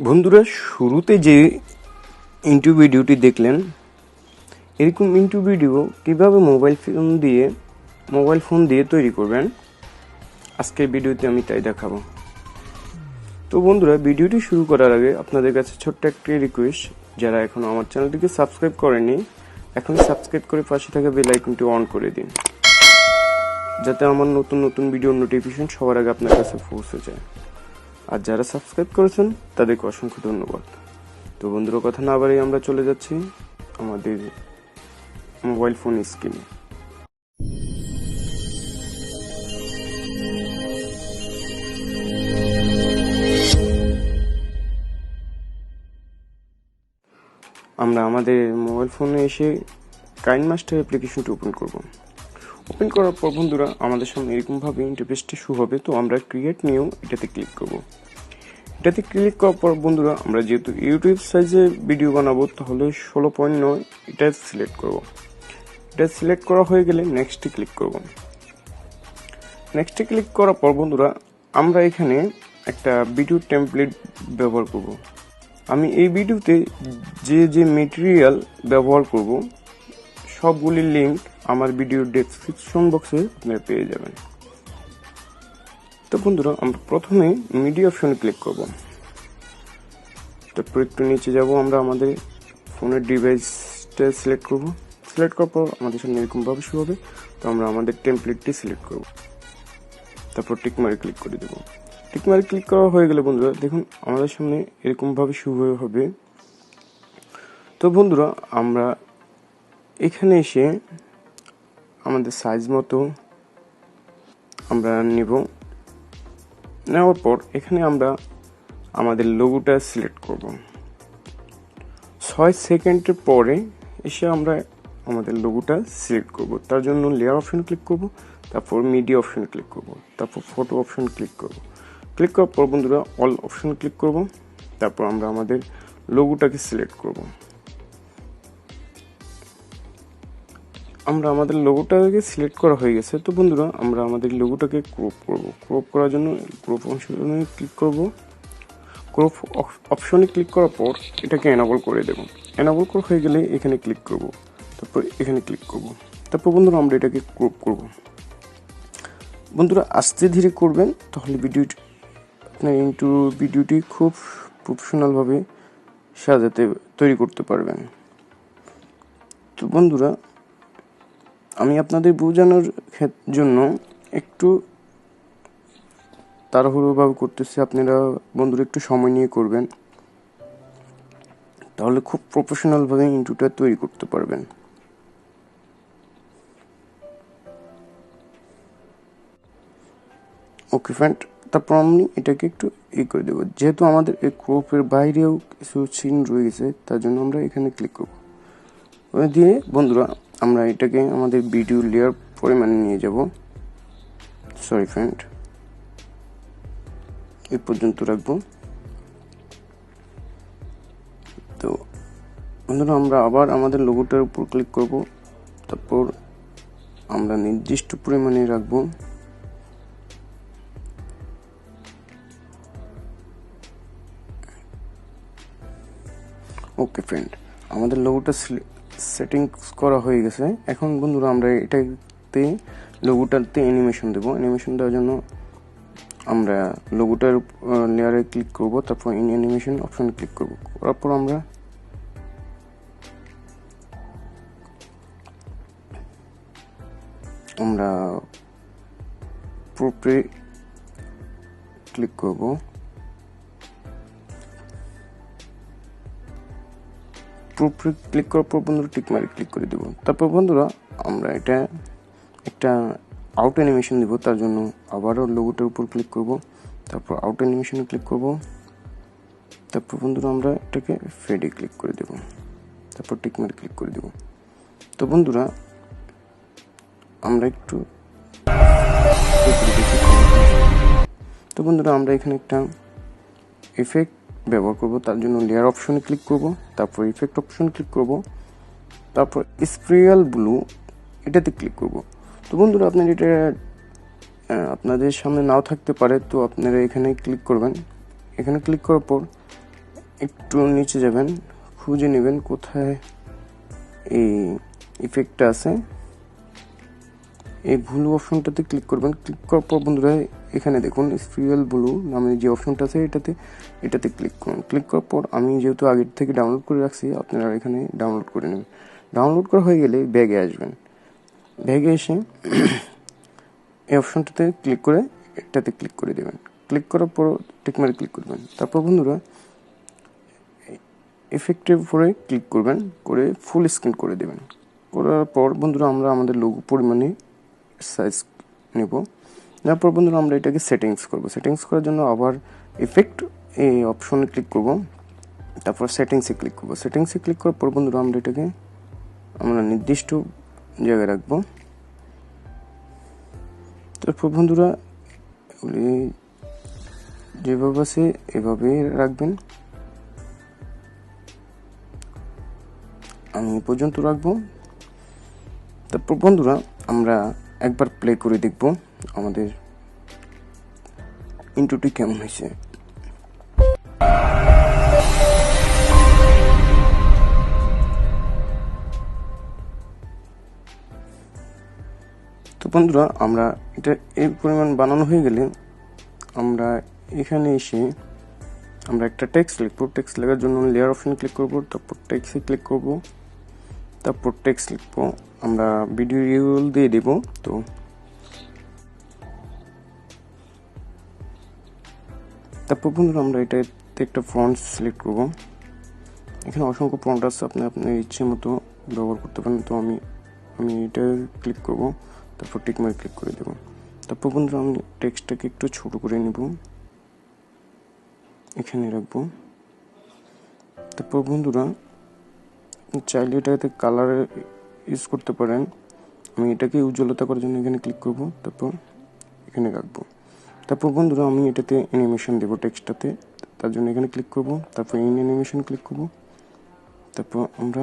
বন্ধুরা, শুরুতে যে ইন্ট্রো ভিডিওটি দেখলেন, এরকম ইন্ট্রো ভিডিও কীভাবে মোবাইল ফোন দিয়ে তৈরি করবেন, আজকের ভিডিওতে আমি তাই দেখাবো। তো বন্ধুরা, ভিডিওটি শুরু করার আগে আপনাদের কাছে ছোট্ট একটি রিকোয়েস্ট, যারা এখনও আমার চ্যানেলটিকে সাবস্ক্রাইব করেনি, এখনই সাবস্ক্রাইব করে পাশে থাকা বেল আইকনটি অন করে দিন, যাতে আমার নতুন নতুন ভিডিওর নোটিফিকেশন সবার আগে আপনার কাছে পৌঁছে যায়। আর যারা সাবস্ক্রাইব করেছেন তাদেরকে অসংখ্য ধন্যবাদ। তো বন্ধুরা, কথা না বাড়িয়ে আমরা চলে যাচ্ছি আমাদের মোবাইল ফোন স্ক্রিনে। আমরা আমাদের মোবাইল ফোনে এসে কাইনমাস্টার অ্যাপ্লিকেশনটি ওপেন করব। ওপেন করার পর বন্ধুরা, আমাদের সামনে এরকমভাবে ইন্টারফেসটি শো হবে। তো আমরা ক্রিয়েট নিউ এটাতে ক্লিক করব। এটাতে ক্লিক করার পর বন্ধুরা, আমরা যেহেতু ইউটিউব সাইজে ভিডিও বানাবো, তাহলে 16.9 এটা সিলেক্ট করব। এটা সিলেক্ট করা হয়ে গেলে নেক্সটে ক্লিক করব। নেক্সটে ক্লিক করার পর বন্ধুরা, আমরা এখানে একটা ভিডিও টেমপ্লেট ব্যবহার করব। আমি এই ভিডিওতে যে মেটেরিয়াল ব্যবহার করব, সবগুলির লিঙ্ক আমার ভিডিওর ডেসক্রিপশন বক্সে আপনারা পেয়ে যাবেন। তো বন্ধুরা, আমরা প্রথমে মিডিয়া অপশনে ক্লিক করব। তারপর একটু নিচে যাব, আমরা আমাদের ফোনের ডিভাইসটা সিলেক্ট করব। সিলেক্ট করার পর আমাদের সামনে এরকমভাবে শুরু হবে। তো আমরা আমাদের টেমপ্লেটটি সিলেক্ট করব, তারপর টিকমারে ক্লিক করে দেবো। টিকমারে ক্লিক করা হয়ে গেলে বন্ধুরা, দেখুন আমাদের সামনে এরকমভাবে শুরু হবে। তো বন্ধুরা, আমরা এখানে এসে আমাদের সাইজ মতো আমরা নেওয়ার পর এখানে আমরা আমাদের লোগোটা সিলেক্ট করব। 6 সেকেন্ডের পরে এসে আমরা আমাদের লোগোটা সিলেক্ট করব। তার জন্য লেয়ার অপশন ক্লিক করব, তারপর মিডিয়া অপশন ক্লিক করব, তারপর ফটো অপশন ক্লিক করব। ক্লিক করার পর বন্ধুরা, অল অপশন ক্লিক করব। তারপর আমরা আমাদের লোগোটাকে সিলেক্ট করব। আমরা আমাদের লোগোটাকে সিলেক্ট করা হয়ে গেছে। তো বন্ধুরা, আমরা আমাদের লোগোটাকে ক্রপ করব। ক্রপ করার জন্য ক্রপ অপশনে ক্লিক করব। ক্রপ অপশনে ক্লিক করার পর এটাকে এনাবল করে দেব। এনাবল করা হয়ে গেলে এখানে ক্লিক করব, তারপর এখানে ক্লিক করব। তারপর বন্ধুরা, আমরা এটাকে ক্রপ করব। বন্ধুরা, আস্তে ধীরে করবেন, তাহলে ভিডিওটি খুব প্রফেশনালভাবে তৈরি করতে পারবেন। তো বন্ধুরা, আমি আপনাদের বোঝানোর জন্য একটু তাড়াহুড়োভাবে করতেছি। আপনারা বন্ধুরা একটু সময় নিয়ে করবেন, তাহলে খুব প্রফেশনালভাবে ইন্ট্রোটা তৈরি করতে পারবেন। ওকে ফ্রেন্ড, তারপর আমি এটাকে একটু করে দেবো। যেহেতু আমাদের এই ক্রপের বাইরেও কিছু সিন রয়ে গেছে, তার জন্য আমরা এখানে ক্লিক করব। দিয়ে বন্ধুরা, আমরা এটাকে আমাদের ভিডিও লেয়ার পরিমাণে নিয়ে যাব। সরি ফ্রেন্ড, এই পর্যন্ত রাখবো। তো বন্ধুরা, আমরা আবার আমাদের লোগোটার উপর ক্লিক করব। তারপর আমরা নির্দিষ্ট পরিমাণে রাখবো। ওকে ফ্রেন্ড, আমাদের লোগোটা সেটিংস করা হয়ে গেছে। এখন বন্ধুরা, আমরা লোগোটাতে অ্যানিমেশন দেবো। অ্যানিমেশন দেওয়ার জন্য আমরা লোগোটার লেয়ারে ক্লিক করব, তারপর অ্যানিমেশন অপশনে ক্লিক করব। করার পর আমরা প্রপে ক্লিক করব। ক্লিক করার পর বন্ধুরা, টিকমারে ক্লিক করে দেবো। তারপর বন্ধুরা, আমরা এটা একটা আউট অ্যানিমেশন দেবো। তার জন্য আবারও লোগোটার উপর ক্লিক করব, তারপর আউট অ্যানিমেশনে ক্লিক করব। তারপর বন্ধুরা, আমরা এটাকে ফেডে ক্লিক করে দেব, তারপর টিকমারে ক্লিক করে দেব। তো বন্ধুরা, আমরা আমরা এখানে একটা এফেক্ট ব্যবহার করব। তার জন্য লেয়ার অপশনে ক্লিক করব, তারপর ইফেক্ট অপশনে ক্লিক করব, তারপর স্প্রিয়াল ব্লু এটাতে ক্লিক করব। তো বন্ধুরা, এটা আপনাদের সামনে নাও থাকতে পারে, তো আপনারা এখানে ক্লিক করবেন। এখানে ক্লিক করার পর একটু নিচে যাবেন, খুঁজে নেবেন কোথায় এই ইফেক্টটা আছে। এই ব্লু অপশনটাতে ক্লিক করবেন। ক্লিক করার পর বন্ধুরা এখানে দেখুন স্পিরিয়াল ব্লু নামে যে অপশনটা আছে এটাতে ক্লিক করুন। ক্লিক করার পর আমি যেহেতু আগের থেকে ডাউনলোড করে রাখছি, আপনারা এখানে ডাউনলোড করে নেবেন। ডাউনলোড করা হয়ে গেলে ব্যাগে আসবেন। ব্যাগে এসে এই অপশনটাতে ক্লিক করে এটাতে ক্লিক করে দেবেন। ক্লিক করার পর টিকমার্ক ক্লিক করবেন। তারপর বন্ধুরা ইফেক্টের উপরে ক্লিক করবেন, করে ফুল স্ক্রিন করে দেবেন। করার পর বন্ধুরা আমরা আমাদের লোগো পরিমাণে সাইজ নেব। তারপর বন্ধুরা আমরা এটাকে সেটিংস করব। সেটিংস করার জন্য আবার ইফেক্ট এই অপশনে ক্লিক করব, তারপর সেটিংসে ক্লিক করব। সেটিংসে ক্লিক করার পর বন্ধুরা আমরা এটাকে নির্দিষ্ট জায়গায় রাখবো। তারপর বন্ধুরা যেভাবে আছে এভাবে রাখবেন, আমি এই পর্যন্ত রাখবো। তারপর বন্ধুরা আমরা একবার প্লে করে দেখব আমাদের ইন্ট্রোটি কেমন হয়েছে। তো বন্ধুরা আমরা এটা এই পরিমাণ বানানো হয়ে গেলে আমরা এখানে এসে আমরা একটা টেক্সট লিখবো। টেক্সট লেখার জন্য লেয়ার অপশনে ক্লিক করব, তারপর টেক্সটে ক্লিক করব, তারপর টেক্সট লিখবো। আমরা ভিডিও ইউআরএল দিয়ে দেব। তো তারপর বন্ধুরা আমরা এটাতে একটা ফন্ট সিলেক্ট করব। এখানে অসংখ্য ফন্ট আছে, আপনি আপনার ইচ্ছে মতো ব্যবহার করতে পারেন। তো আমি এটা ক্লিক করব, তারপর টিকমার্ক ক্লিক করে দেব। তারপর বন্ধুরা আমি টেক্সটটাকে একটু ছোট করে নেব, এখানে রাখবো। তারপর বন্ধুরা চাইলে এটাতে কালার ইউজ করতে পারেন। আমি এটাকে উজ্জ্বলতা করার জন্য এখানে ক্লিক করব, তারপর এখানে রাখবো। তারপর বন্ধুরা আমি এটাতে অ্যানিমেশন দেবো টেক্সটটাতে, তার জন্য এখানে ক্লিক করব, তারপর ইন অ্যানিমেশন ক্লিক করব। তারপর আমরা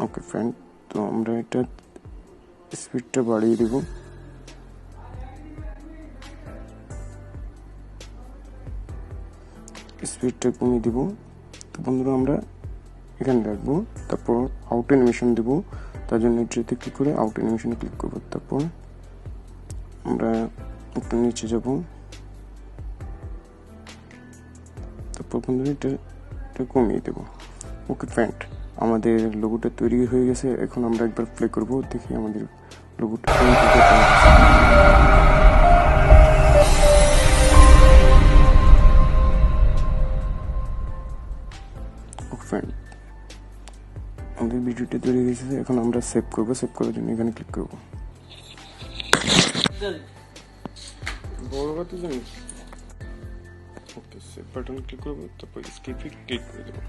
ওকে ফ্রেন্ড, তো আমরা এটা স্পিডটা বাড়িয়ে দেব। স্পিডটা কমিয়ে দেব। তো বন্ধুরা আমরা এখানে রাখবো। তারপর আউট অ্যানিমেশন দেবো, তার জন্য এটাতে ক্লিক করে আউট অ্যানিমেশনে ক্লিক করব। তারপর আমরা একটু নিচে যাব। তারপর বন্ধুরা এটা কমিয়ে দেবো। ওকে ফ্রেন্ড, আমাদের লোগোটা তৈরি হয়ে গেছে। এখন আমরা একবার প্লে করব, দেখি আমাদের লোগোটা ফ্রেন্ড, আমাদের ভিডিওটা তৈরি হয়ে গেছে। এখন আমরা সেভ করবো। সেভ করার জন্য এখানে ক্লিক করবো। বড় কথা জানিস, ওকে সেভ বাটন ক্লিক করবো, তারপর স্কিপে ক্লিক করে দেবো।